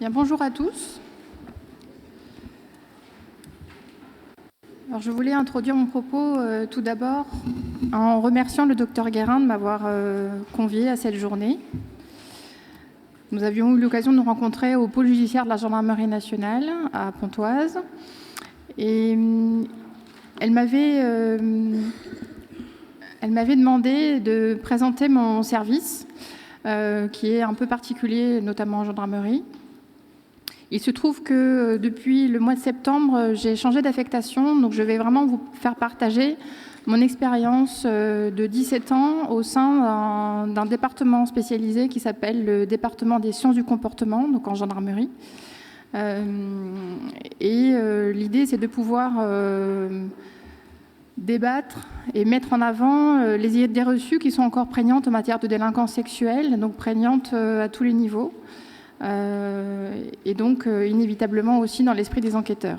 Bien, bonjour à tous. Alors, je voulais introduire mon propos tout d'abord en remerciant le docteur Guérin de m'avoir convié à cette journée. Nous avions eu l'occasion de nous rencontrer au pôle judiciaire de la gendarmerie nationale à Pontoise. Et elle m'avait demandé de présenter mon service, qui est un peu particulier, notamment en gendarmerie. Il se trouve que depuis le mois de septembre, j'ai changé d'affectation, donc je vais vraiment vous faire partager mon expérience de 17 ans au sein d'un département spécialisé qui s'appelle le département des sciences du comportement, donc en gendarmerie. L'idée, c'est de pouvoir débattre et mettre en avant les idées reçues qui sont encore prégnantes en matière de délinquance sexuelle, donc prégnantes à tous les niveaux. Et donc inévitablement aussi dans l'esprit des enquêteurs.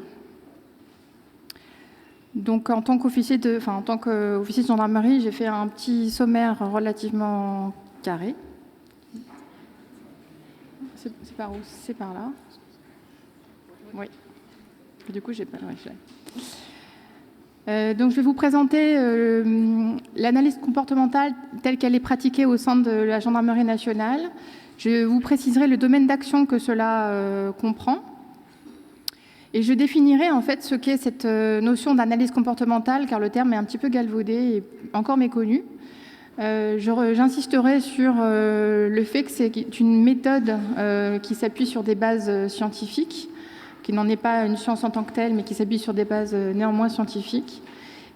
Donc en tant qu'officier de gendarmerie, j'ai fait un petit sommaire relativement carré. C'est par où? C'est par là. Oui. Du coup, j'ai pas. Donc je vais vous présenter l'analyse comportementale telle qu'elle est pratiquée au sein de la gendarmerie nationale. Je vous préciserai le domaine d'action que cela comprend. Et je définirai en fait ce qu'est cette notion d'analyse comportementale, car le terme est un petit peu galvaudé et encore méconnu. J'insisterai sur le fait que c'est une méthode qui s'appuie sur des bases scientifiques, qui n'en est pas une science en tant que telle, mais qui s'appuie sur des bases néanmoins scientifiques.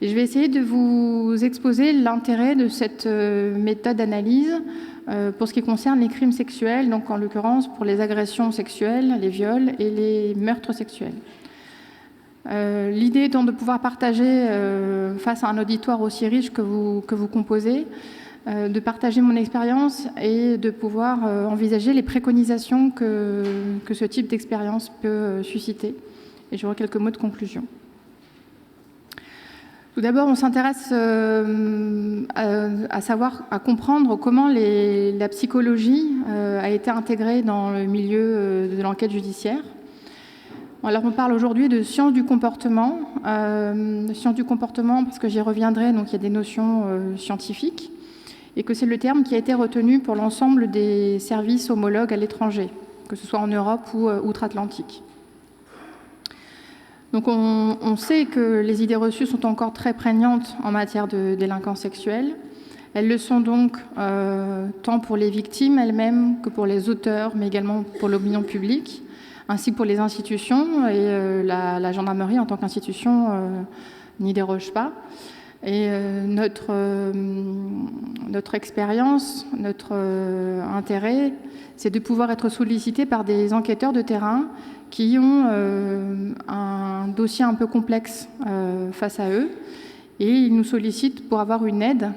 Et je vais essayer de vous exposer l'intérêt de cette méthode d'analyse pour ce qui concerne les crimes sexuels, donc en l'occurrence pour les agressions sexuelles, les viols et les meurtres sexuels. L'idée étant de pouvoir partager face à un auditoire aussi riche que vous composez, de partager mon expérience et de pouvoir envisager les préconisations que ce type d'expérience peut susciter. Et j'aurai quelques mots de conclusion. Tout d'abord, on s'intéresse à comprendre comment la psychologie a été intégrée dans le milieu de l'enquête judiciaire. Alors, on parle aujourd'hui de sciences du comportement. Sciences du comportement, parce que j'y reviendrai, donc il y a des notions scientifiques, et que c'est le terme qui a été retenu pour l'ensemble des services homologues à l'étranger, que ce soit en Europe ou outre-Atlantique. Donc on sait que les idées reçues sont encore très prégnantes en matière de délinquance sexuelle. Elles le sont donc tant pour les victimes elles-mêmes que pour les auteurs, mais également pour l'opinion publique, ainsi que pour les institutions. Et la gendarmerie en tant qu'institution n'y déroge pas. Et notre expérience, notre intérêt, c'est de pouvoir être sollicité par des enquêteurs de terrain qui ont un dossier un peu complexe face à eux, et ils nous sollicitent pour avoir une aide,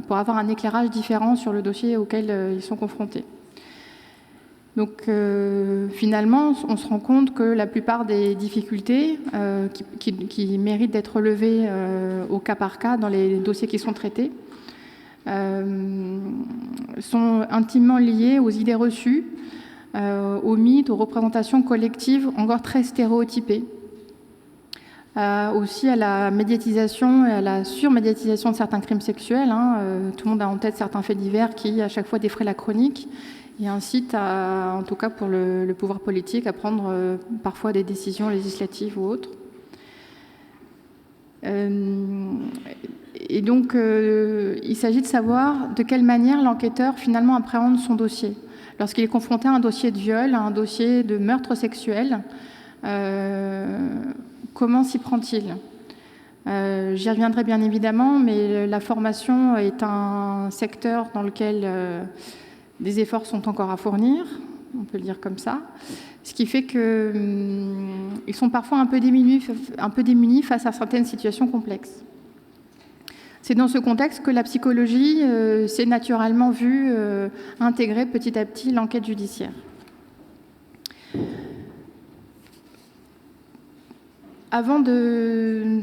pour avoir un éclairage différent sur le dossier auquel ils sont confrontés. Donc finalement, on se rend compte que la plupart des difficultés qui méritent d'être relevées au cas par cas dans les dossiers qui sont traités sont intimement liées aux idées reçues, aux mythes, aux représentations collectives encore très stéréotypées, aussi à la médiatisation et à la surmédiatisation de certains crimes sexuels. Tout le monde a en tête certains faits divers qui, à chaque fois, défraient la chronique et incitent, en tout cas pour le pouvoir politique, à prendre parfois des décisions législatives ou autres. Et donc, il s'agit de savoir de quelle manière l'enquêteur, finalement, appréhende son dossier. Lorsqu'il est confronté à un dossier de viol, à un dossier de meurtre sexuel, comment s'y prend-il ? J'y reviendrai bien évidemment, mais la formation est un secteur dans lequel des efforts sont encore à fournir, on peut le dire comme ça, ce qui fait qu'ils sont parfois un peu démunis face à certaines situations complexes. C'est dans ce contexte que la psychologie s'est naturellement vue intégrer petit à petit l'enquête judiciaire. Avant de...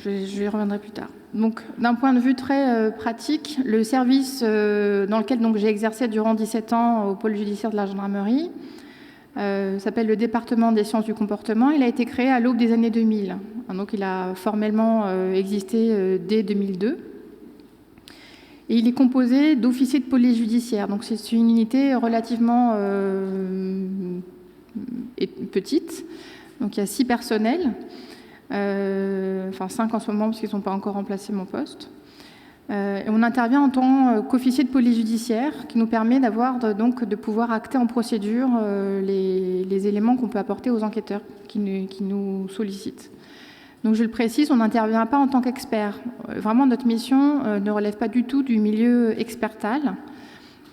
Je y reviendrai plus tard. Donc, d'un point de vue très pratique, le service dans lequel j'ai exercé durant 17 ans au pôle judiciaire de la gendarmerie s'appelle le département des sciences du comportement. Il a été créé à l'aube des années 2000. Donc, il a formellement existé dès 2002. Et il est composé d'officiers de police judiciaire. Donc, c'est une unité relativement petite. Donc, il y a 6 personnels. Enfin 5 en ce moment parce qu'ils n'ont pas encore remplacé mon poste. Et on intervient en tant qu'officier de police judiciaire qui nous permet de pouvoir acter en procédure les éléments qu'on peut apporter aux enquêteurs qui nous sollicitent. Donc je le précise, on n'intervient pas en tant qu'expert. Vraiment notre mission ne relève pas du tout du milieu expertal.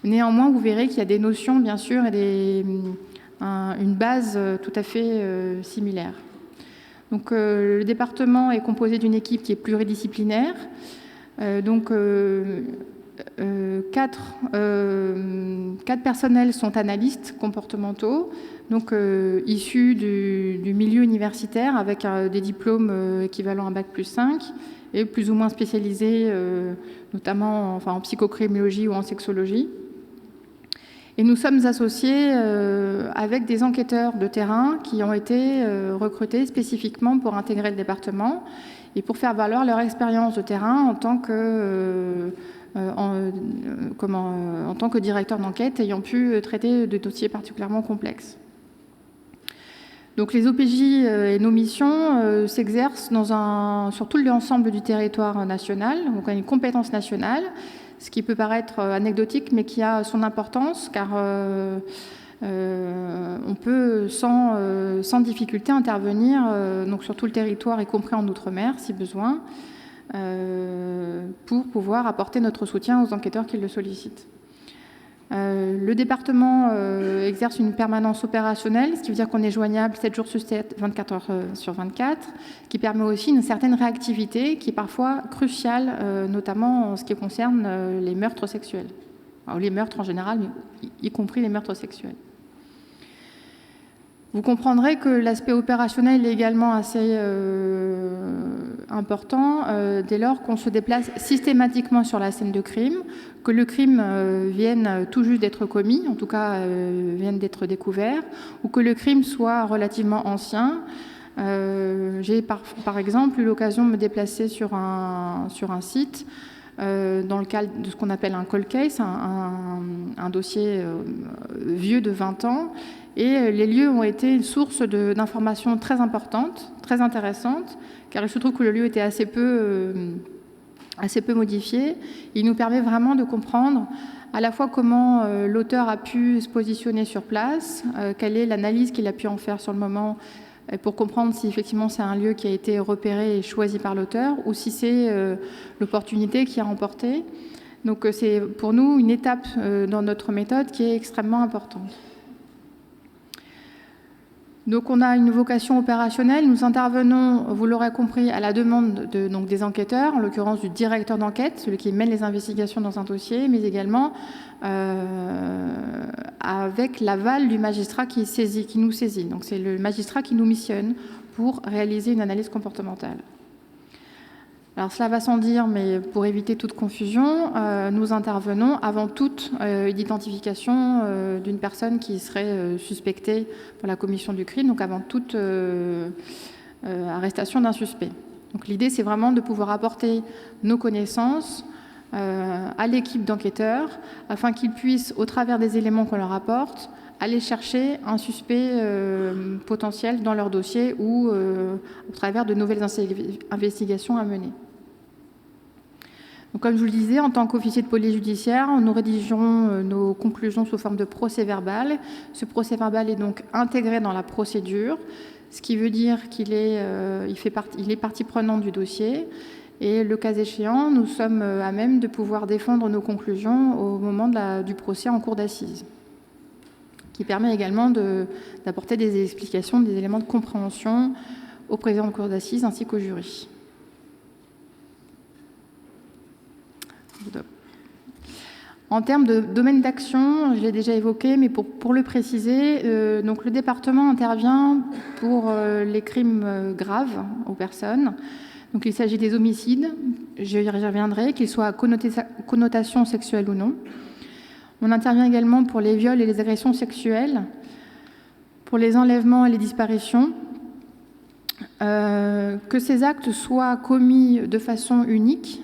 Néanmoins vous verrez qu'il y a des notions bien sûr et une base tout à fait similaire. Donc, le département est composé d'une équipe qui est pluridisciplinaire. 4 personnels sont analystes comportementaux, donc issus du milieu universitaire avec des diplômes équivalents à Bac+5 et plus ou moins spécialisés, notamment en psychocriminologie ou en sexologie. Et nous sommes associés avec des enquêteurs de terrain qui ont été recrutés spécifiquement pour intégrer le département et pour faire valoir leur expérience de terrain en tant que directeur d'enquête ayant pu traiter de dossiers particulièrement complexes. Donc les OPJ et nos missions s'exercent sur tout l'ensemble du territoire national, donc on a une compétence nationale, ce qui peut paraître anecdotique, mais qui a son importance, car on peut sans difficulté intervenir donc sur tout le territoire, y compris en Outre-mer, si besoin, pour pouvoir apporter notre soutien aux enquêteurs qui le sollicitent. Le département exerce une permanence opérationnelle, ce qui veut dire qu'on est joignable 7 jours sur 7, 24 heures sur 24, qui permet aussi une certaine réactivité qui est parfois cruciale, notamment en ce qui concerne les meurtres sexuels. Alors, les meurtres en général, mais y compris les meurtres sexuels. Vous comprendrez que l'aspect opérationnel est également assez important dès lors qu'on se déplace systématiquement sur la scène de crime, que le crime vienne tout juste d'être commis, en tout cas vienne d'être découvert, ou que le crime soit relativement ancien. J'ai par exemple eu l'occasion de me déplacer sur un site dans le cadre de ce qu'on appelle un cold case, un dossier vieux de 20 ans, et les lieux ont été une source d'informations très importantes, très intéressantes, car il se trouve que le lieu était assez peu modifié. Il nous permet vraiment de comprendre à la fois comment l'auteur a pu se positionner sur place, quelle est l'analyse qu'il a pu en faire sur le moment, pour comprendre si effectivement c'est un lieu qui a été repéré et choisi par l'auteur ou si c'est l'opportunité qui a remporté. Donc c'est pour nous une étape dans notre méthode qui est extrêmement importante. Donc on a une vocation opérationnelle, nous intervenons, vous l'aurez compris, à la demande donc des enquêteurs, en l'occurrence du directeur d'enquête, celui qui mène les investigations dans un dossier, mais également avec l'aval du magistrat qui nous saisit. Donc c'est le magistrat qui nous missionne pour réaliser une analyse comportementale. Alors cela va sans dire, mais pour éviter toute confusion, nous intervenons avant toute identification d'une personne qui serait suspectée pour la commission du crime, donc avant toute arrestation d'un suspect. Donc l'idée, c'est vraiment de pouvoir apporter nos connaissances à l'équipe d'enquêteurs afin qu'ils puissent, au travers des éléments qu'on leur apporte, aller chercher un suspect potentiel dans leur dossier ou au travers de nouvelles investigations à mener. Donc, comme je vous le disais, en tant qu'officier de police judiciaire, nous rédigeons nos conclusions sous forme de procès-verbal. Ce procès-verbal est donc intégré dans la procédure, ce qui veut dire qu'il est partie prenante du dossier. Et le cas échéant, nous sommes à même de pouvoir défendre nos conclusions au moment du procès en cour d'assises, qui permet également d'apporter des explications, des éléments de compréhension au président de cour d'assises ainsi qu'au jury. En termes de domaine d'action, je l'ai déjà évoqué, mais pour le préciser, donc le département intervient pour les crimes graves aux personnes. Donc il s'agit des homicides, j'y reviendrai, qu'ils soient à connotation sexuelle ou non. On intervient également pour les viols et les agressions sexuelles, pour les enlèvements et les disparitions, que ces actes soient commis de façon unique,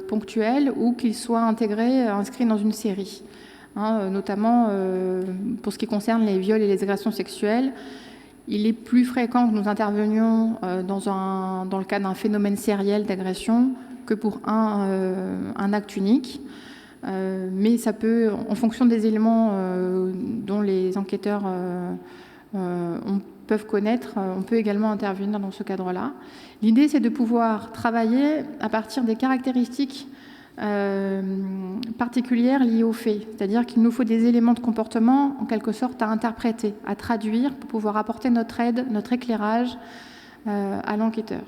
ponctuelle, ou qu'ils soient inscrits dans une série. Notamment pour ce qui concerne les viols et les agressions sexuelles, il est plus fréquent que nous intervenions dans le cadre d'un phénomène sériel d'agression que pour un acte unique. Mais ça peut, en fonction des éléments dont les enquêteurs peuvent connaître, on peut également intervenir dans ce cadre-là. L'idée, c'est de pouvoir travailler à partir des caractéristiques particulières liées aux faits. C'est-à-dire qu'il nous faut des éléments de comportement, en quelque sorte, à interpréter, à traduire, pour pouvoir apporter notre aide, notre éclairage à l'enquêteur.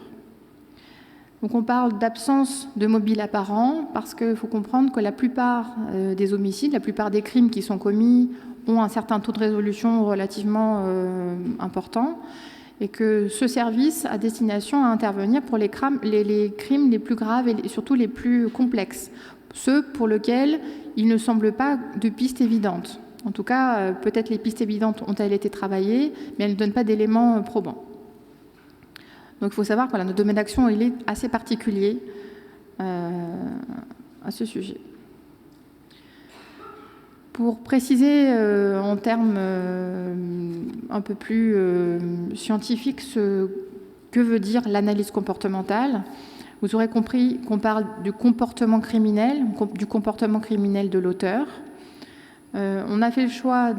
Donc on parle d'absence de mobile apparent, parce qu'il faut comprendre que la plupart des homicides, la plupart des crimes qui sont commis ont un certain taux de résolution relativement important, et que ce service a destination à intervenir pour les crimes les plus graves et surtout les plus complexes, ceux pour lesquels il ne semble pas de pistes évidentes. En tout cas, peut-être les pistes évidentes ont-elles été travaillées, mais elles ne donnent pas d'éléments probants. Donc il faut savoir que notre domaine d'action il est assez particulier à ce sujet. Pour préciser en termes un peu plus scientifiques ce que veut dire l'analyse comportementale, vous aurez compris qu'on parle du comportement criminel de l'auteur. On a fait le choix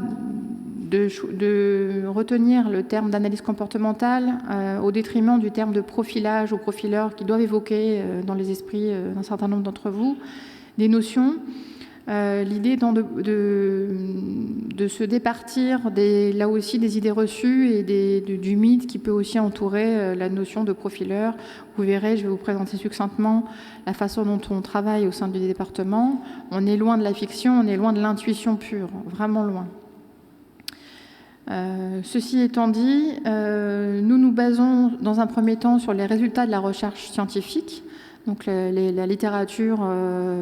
de retenir le terme d'analyse comportementale au détriment du terme de profilage ou profileur qui doivent évoquer dans les esprits d'un certain nombre d'entre vous des notions. L'idée étant de se départir là aussi des idées reçues et du mythe qui peut aussi entourer la notion de profileur. Vous verrez, je vais vous présenter succinctement la façon dont on travaille au sein du département. On est loin de la fiction, on est loin de l'intuition pure, vraiment loin. Ceci étant dit, nous nous basons dans un premier temps sur les résultats de la recherche scientifique, donc la littérature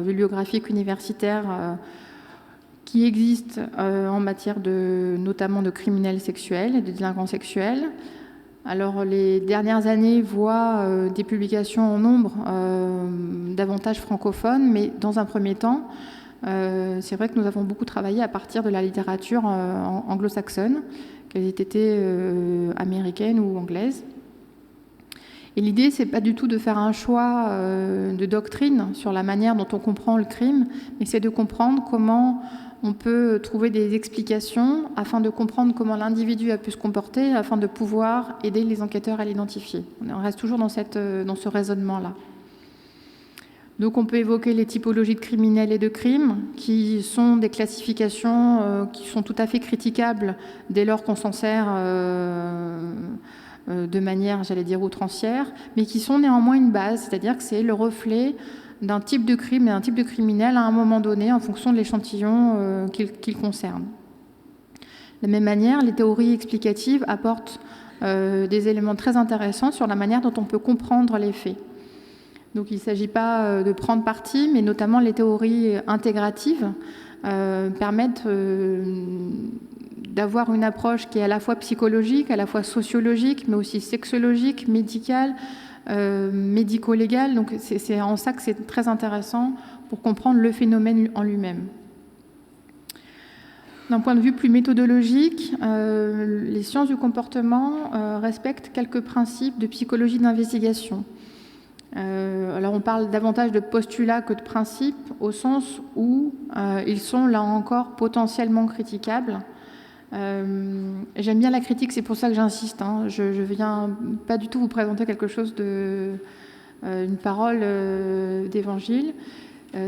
bibliographique universitaire qui existe en matière notamment de criminels sexuels et de délinquants sexuels. Alors les dernières années voient des publications en nombre davantage francophones, mais dans un premier temps, c'est vrai que nous avons beaucoup travaillé à partir de la littérature anglo-saxonne, qu'elle ait été américaine ou anglaise. Et l'idée, c'est pas du tout de faire un choix de doctrine sur la manière dont on comprend le crime, mais c'est de comprendre comment on peut trouver des explications afin de comprendre comment l'individu a pu se comporter, afin de pouvoir aider les enquêteurs à l'identifier. On reste toujours dans ce raisonnement-là. Donc on peut évoquer les typologies de criminels et de crimes, qui sont des classifications qui sont tout à fait critiquables dès lors qu'on s'en sert de manière, j'allais dire, outrancière, mais qui sont néanmoins une base, c'est-à-dire que c'est le reflet d'un type de crime et d'un type de criminel à un moment donné en fonction de l'échantillon qu'il concerne. De la même manière, les théories explicatives apportent des éléments très intéressants sur la manière dont on peut comprendre les faits. Donc il ne s'agit pas de prendre parti, mais notamment les théories intégratives permettent d'avoir une approche qui est à la fois psychologique, à la fois sociologique, mais aussi sexologique, médicale, médico-légale. Donc c'est en ça que c'est très intéressant pour comprendre le phénomène en lui-même. D'un point de vue plus méthodologique, les sciences du comportement respectent quelques principes de psychologie d'investigation. Alors on parle davantage de postulats que de principes, au sens où ils sont là encore potentiellement critiquables. J'aime bien la critique, c'est pour ça que j'insiste. Je viens pas du tout vous présenter quelque chose une parole d'évangile.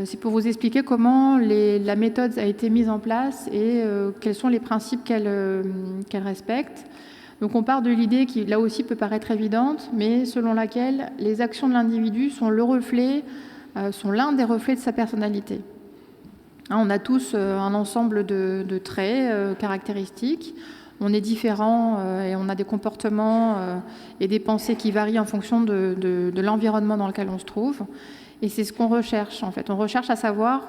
C'est pour vous expliquer comment la méthode a été mise en place et quels sont les principes qu'elle respecte. Donc on part de l'idée qui, là aussi, peut paraître évidente, mais selon laquelle les actions de l'individu sont l'un des reflets de sa personnalité. On a tous un ensemble de traits caractéristiques. On est différent et on a des comportements et des pensées qui varient en fonction de l'environnement dans lequel on se trouve. Et c'est ce qu'on recherche, en fait. On recherche à savoir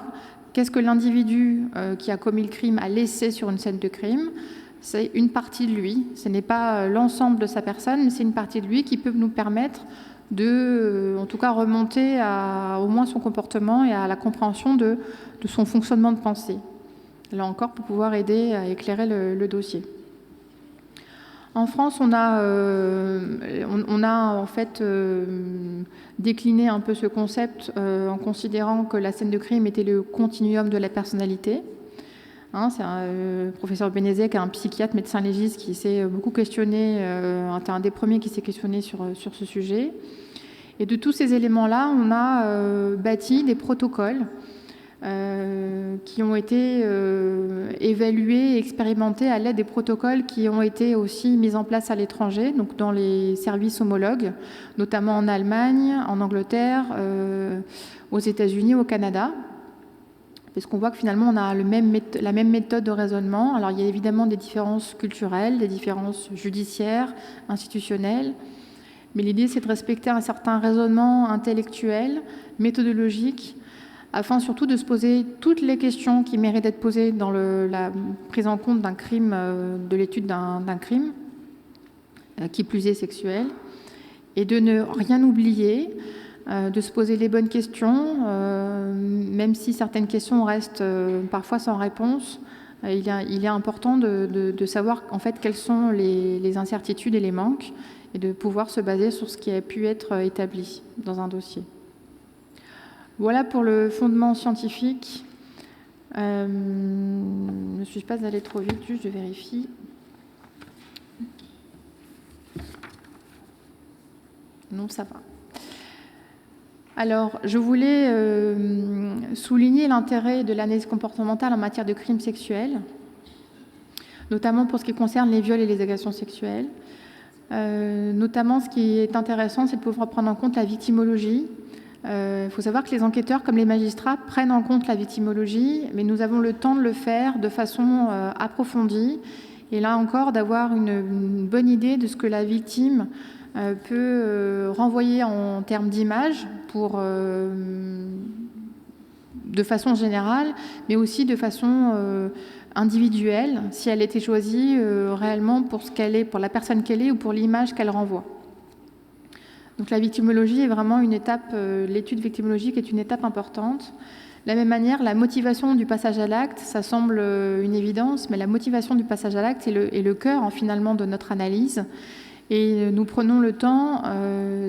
qu'est-ce que l'individu qui a commis le crime a laissé sur une scène de crime. C'est une partie de lui. Ce n'est pas l'ensemble de sa personne, mais c'est une partie de lui qui peut nous permettre de, en tout cas, remonter à au moins son comportement et à la compréhension de son fonctionnement de pensée. Là encore, pour pouvoir aider à éclairer le dossier. En France, on a en fait décliné un peu ce concept en considérant que la scène de crime était le continuum de la personnalité. C'est un professeur Bénézet, qui est un psychiatre, médecin légiste, qui s'est beaucoup questionné, un des premiers qui s'est questionné sur ce sujet. Et de tous ces éléments-là, on a bâti des protocoles qui ont été évalués et expérimentés à l'aide des protocoles qui ont été aussi mis en place à l'étranger, donc dans les services homologues, notamment en Allemagne, en Angleterre, aux États-Unis, au Canada. Parce qu'on voit que finalement, on a la même méthode de raisonnement. Alors, il y a évidemment des différences culturelles, des différences judiciaires, institutionnelles. Mais l'idée, c'est de respecter un certain raisonnement intellectuel, méthodologique, afin surtout de se poser toutes les questions qui méritent d'être posées dans la prise en compte d'un crime, de l'étude d'un crime, qui plus est sexuel, et de ne rien oublier, de se poser les bonnes questions, même si certaines questions restent parfois sans réponse. Il est important de savoir en fait quelles sont les incertitudes et les manques, et de pouvoir se baser sur ce qui a pu être établi dans un dossier. Voilà pour le fondement scientifique. Ne suis-je pas allée trop vite? Juste, je vérifie. Non, ça va. Alors, je voulais souligner l'intérêt de l'analyse comportementale en matière de crimes sexuels, notamment pour ce qui concerne les viols et les agressions sexuelles. Notamment, ce qui est intéressant, c'est de pouvoir prendre en compte la victimologie. Il faut savoir que les enquêteurs, comme les magistrats, prennent en compte la victimologie, mais nous avons le temps de le faire de façon approfondie, et là encore d'avoir une bonne idée de ce que la victime peut renvoyer en termes d'image, de façon générale, mais aussi de façon individuelle, si elle était choisie réellement pour ce qu'elle est, pour la personne qu'elle est ou pour l'image qu'elle renvoie. Donc la victimologie est vraiment une étape, l'étude victimologique est une étape importante. De la même manière, la motivation du passage à l'acte, ça semble une évidence, mais la motivation du passage à l'acte est le cœur finalement de notre analyse. Et nous prenons le temps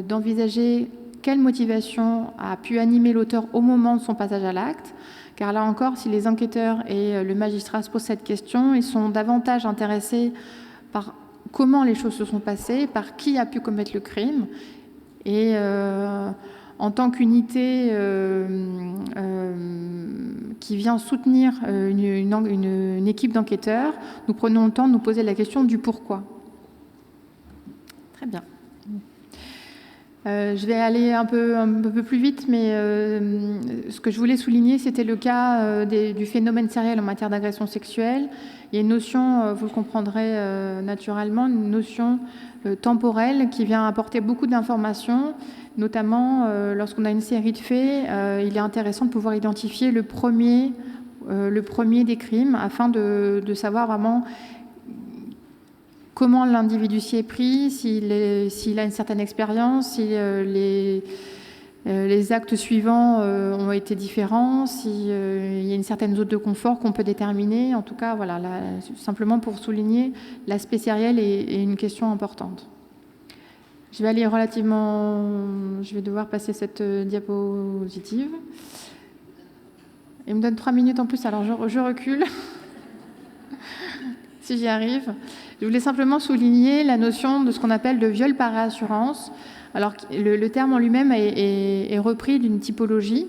d'envisager quelle motivation a pu animer l'auteur au moment de son passage à l'acte. Car là encore, si les enquêteurs et le magistrat se posent cette question, ils sont davantage intéressés par comment les choses se sont passées, par qui a pu commettre le crime. Et en tant qu'unité qui vient soutenir une équipe d'enquêteurs, nous prenons le temps de nous poser la question du pourquoi. Très bien. Je vais aller un peu plus vite, mais ce que je voulais souligner, c'était le cas du phénomène sériel en matière d'agression sexuelle. Il y a une notion, vous le comprendrez naturellement, une notion temporelle qui vient apporter beaucoup d'informations, notamment lorsqu'on a une série de faits, il est intéressant de pouvoir identifier le premier des crimes afin de savoir vraiment comment l'individu s'y est pris, s'il a une certaine expérience, si les actes suivants ont été différents, s'il y a une certaine zone de confort qu'on peut déterminer. En tout cas, voilà, simplement pour souligner l'aspect sériel est une question importante. Je vais devoir passer cette diapositive. Il me donne 3 minutes en plus, alors je recule, si j'y arrive. Je voulais simplement souligner la notion de ce qu'on appelle de viol par réassurance. Alors, le terme en lui-même est repris d'une typologie.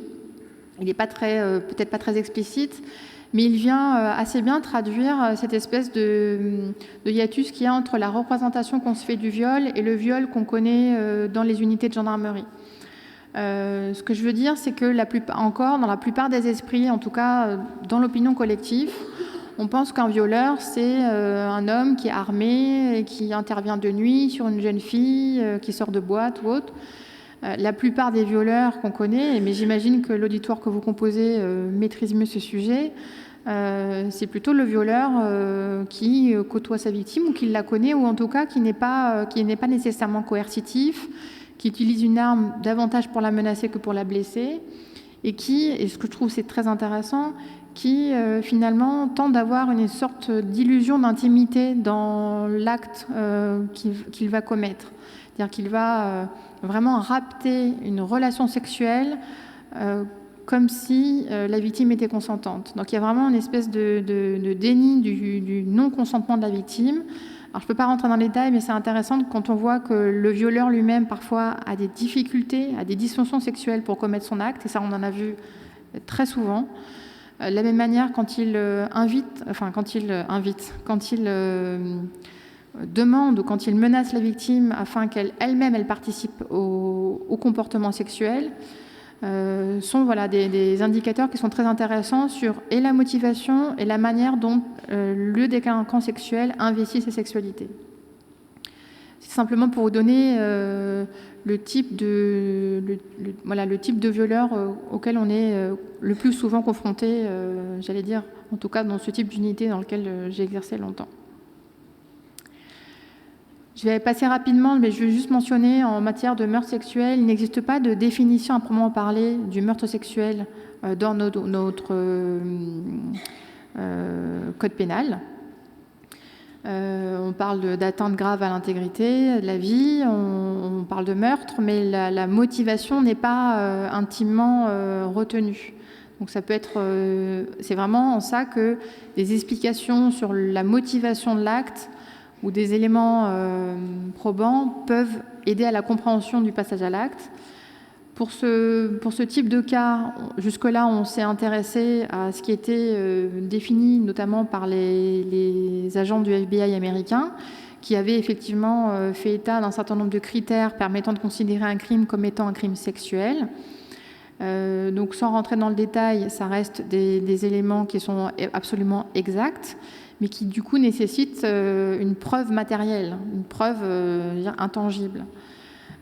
Il n'est peut-être pas très explicite, mais il vient assez bien traduire cette espèce de hiatus qu'il y a entre la représentation qu'on se fait du viol et le viol qu'on connaît dans les unités de gendarmerie. Ce que je veux dire, c'est que dans la plupart des esprits, en tout cas dans l'opinion collective, on pense qu'un violeur, c'est un homme qui est armé et qui intervient de nuit sur une jeune fille qui sort de boîte ou autre. La plupart des violeurs qu'on connaît, mais j'imagine que l'auditoire que vous composez maîtrise mieux ce sujet, c'est plutôt le violeur qui côtoie sa victime ou qui la connaît, ou en tout cas qui n'est pas nécessairement coercitif, qui utilise une arme davantage pour la menacer que pour la blesser, et ce que je trouve c'est très intéressant, qui finalement tente d'avoir une sorte d'illusion d'intimité dans l'acte qu'il va commettre. C'est-à-dire qu'il va vraiment rapter une relation sexuelle comme si la victime était consentante. Donc il y a vraiment une espèce de déni du non-consentement de la victime. Alors je ne peux pas rentrer dans les détails, mais c'est intéressant quand on voit que le violeur lui-même parfois a des difficultés, a des dysfonctions sexuelles pour commettre son acte, et ça on en a vu très souvent. De la même manière, quand il demande ou quand il menace la victime afin qu'elle-même elle participe au comportement sexuel, sont des indicateurs qui sont très intéressants sur et la motivation et la manière dont le délinquant sexuel investit sa sexualité. C'est simplement pour vous donner le type de violeur auquel on est le plus souvent confronté, j'allais dire, en tout cas dans ce type d'unité dans lequel j'ai exercé longtemps. Je vais passer rapidement, mais je vais juste mentionner en matière de meurtre sexuel, il n'existe pas de définition à proprement parler du meurtre sexuel dans notre code pénal. On parle d'atteinte grave à l'intégrité de la vie, on parle de meurtre, mais la motivation n'est pas intimement retenue. Donc ça peut être, c'est vraiment en ça que des explications sur la motivation de l'acte ou des éléments probants peuvent aider à la compréhension du passage à l'acte. Pour ce type de cas, jusque-là, on s'est intéressé à ce qui était défini notamment par les agents du FBI américain, qui avaient effectivement fait état d'un certain nombre de critères permettant de considérer un crime comme étant un crime sexuel. Donc sans rentrer dans le détail, ça reste des éléments qui sont absolument exacts, mais qui du coup nécessitent une preuve matérielle, une preuve intangible.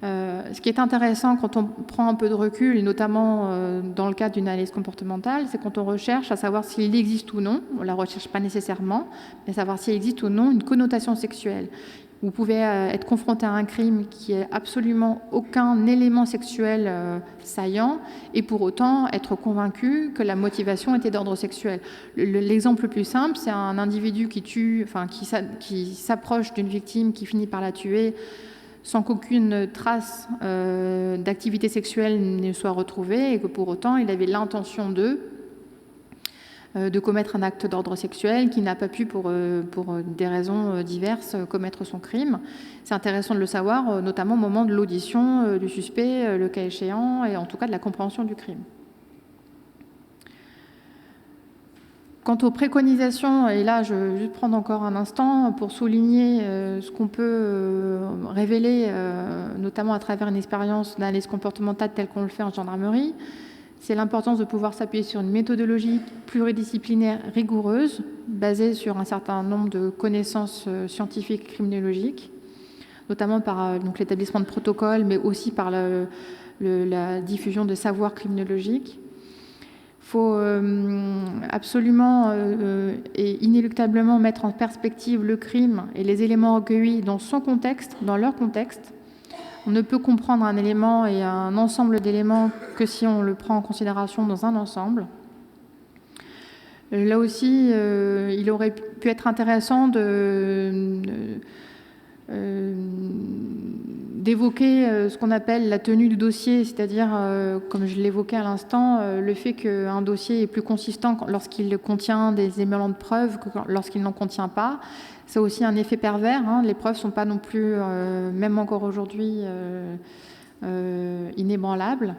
Ce qui est intéressant quand on prend un peu de recul, et notamment dans le cadre d'une analyse comportementale, c'est quand on recherche à savoir s'il existe ou non, on ne la recherche pas nécessairement, mais savoir s'il existe ou non une connotation sexuelle. Vous pouvez être confronté à un crime qui n'a absolument aucun élément sexuel saillant et pour autant être convaincu que la motivation était d'ordre sexuel. L'exemple le plus simple, c'est un individu qui s'approche d'une victime, qui finit par la tuer sans qu'aucune trace d'activité sexuelle ne soit retrouvée et que pour autant il avait l'intention de commettre un acte d'ordre sexuel, qui n'a pas pu, pour des raisons diverses, commettre son crime. C'est intéressant de le savoir, notamment au moment de l'audition du suspect, le cas échéant, et en tout cas de la compréhension du crime. Quant aux préconisations, et là je vais juste prendre encore un instant pour souligner ce qu'on peut révéler, notamment à travers une expérience d'analyse comportementale telle qu'on le fait en gendarmerie, c'est l'importance de pouvoir s'appuyer sur une méthodologie pluridisciplinaire rigoureuse, basée sur un certain nombre de connaissances scientifiques criminologiques, notamment par l'établissement de protocoles, mais aussi par la diffusion de savoirs criminologiques. Il faut absolument et inéluctablement mettre en perspective le crime et les éléments recueillis dans son contexte, dans leur contexte. On ne peut comprendre un élément et un ensemble d'éléments que si on le prend en considération dans un ensemble. Là aussi, il aurait pu être intéressant d'évoquer ce qu'on appelle la tenue du dossier, c'est-à-dire, comme je l'évoquais à l'instant, le fait qu'un dossier est plus consistant lorsqu'il contient des éléments de preuve que lorsqu'il n'en contient pas. C'est aussi un effet pervers, hein. Les preuves ne sont pas non plus, même encore aujourd'hui, inébranlables.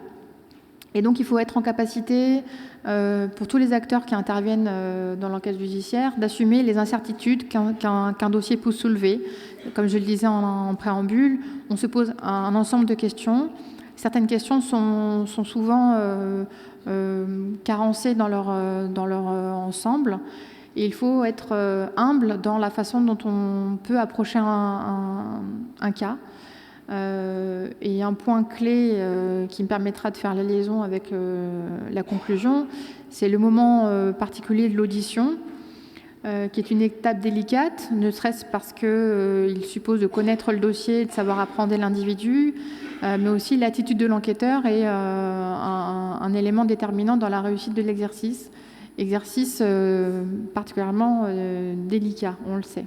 Et donc il faut être en capacité, pour tous les acteurs qui interviennent dans l'enquête judiciaire, d'assumer les incertitudes qu'un dossier peut soulever. Comme je le disais en préambule, on se pose un ensemble de questions. Certaines questions sont souvent carencées dans leur ensemble. Et il faut être humble dans la façon dont on peut approcher un cas. Et un point clé qui me permettra de faire la liaison avec la conclusion, c'est le moment particulier de l'audition, qui est une étape délicate, ne serait-ce parce qu'il suppose de connaître le dossier, de savoir appréhender l'individu, mais aussi l'attitude de l'enquêteur est un élément déterminant dans la réussite de l'exercice. Exercice particulièrement délicat, on le sait.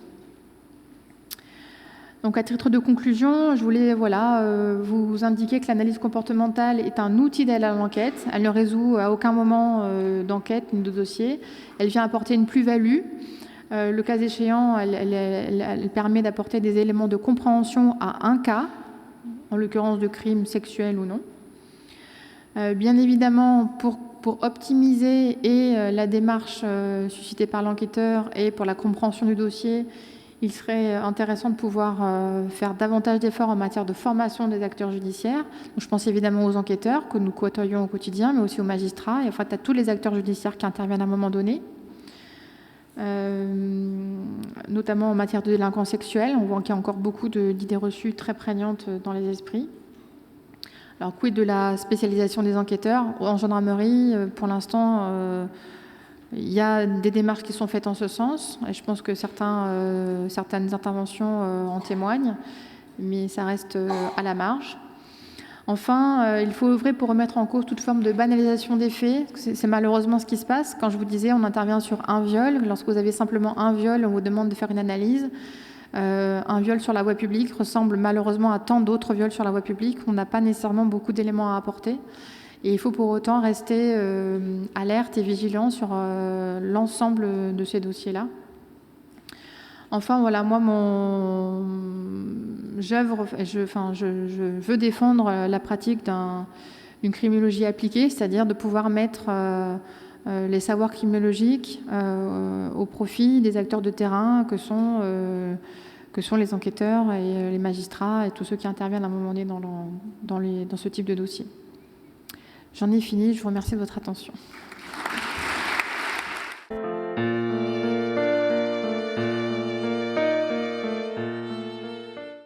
Donc à titre de conclusion, je voulais vous indiquer que l'analyse comportementale est un outil d'aide à l'enquête. Elle ne résout à aucun moment d'enquête ni de dossier. Elle vient apporter une plus-value. Le cas échéant, elle permet d'apporter des éléments de compréhension à un cas, en l'occurrence de crime sexuel ou non. Bien évidemment, pour optimiser la démarche suscitée par l'enquêteur et pour la compréhension du dossier, il serait intéressant de pouvoir faire davantage d'efforts en matière de formation des acteurs judiciaires. Donc, je pense évidemment aux enquêteurs que nous côtoyons au quotidien, mais aussi aux magistrats et en fait à tous les acteurs judiciaires qui interviennent à un moment donné, notamment en matière de délinquance sexuelle. On voit qu'il y a encore beaucoup d'idées reçues très prégnantes dans les esprits. Alors, quid de la spécialisation des enquêteurs? En gendarmerie, pour l'instant, il y a des démarches qui sont faites en ce sens, et je pense que certaines interventions en témoignent, mais ça reste à la marge. Enfin, il faut œuvrer pour remettre en cause toute forme de banalisation des faits. C'est malheureusement ce qui se passe. Quand je vous disais, on intervient sur un viol. Lorsque vous avez simplement un viol, on vous demande de faire une analyse. Un viol sur la voie publique ressemble malheureusement à tant d'autres viols sur la voie publique. On n'a pas nécessairement beaucoup d'éléments à apporter. Et il faut pour autant rester alerte et vigilant sur l'ensemble de ces dossiers-là. Enfin, voilà, moi, je veux défendre la pratique d'une criminologie appliquée, c'est-à-dire de pouvoir mettre les savoirs criminologiques au profit des acteurs de terrain que sont les enquêteurs et les magistrats et tous ceux qui interviennent à un moment donné dans ce type de dossier. J'en ai fini, je vous remercie de votre attention.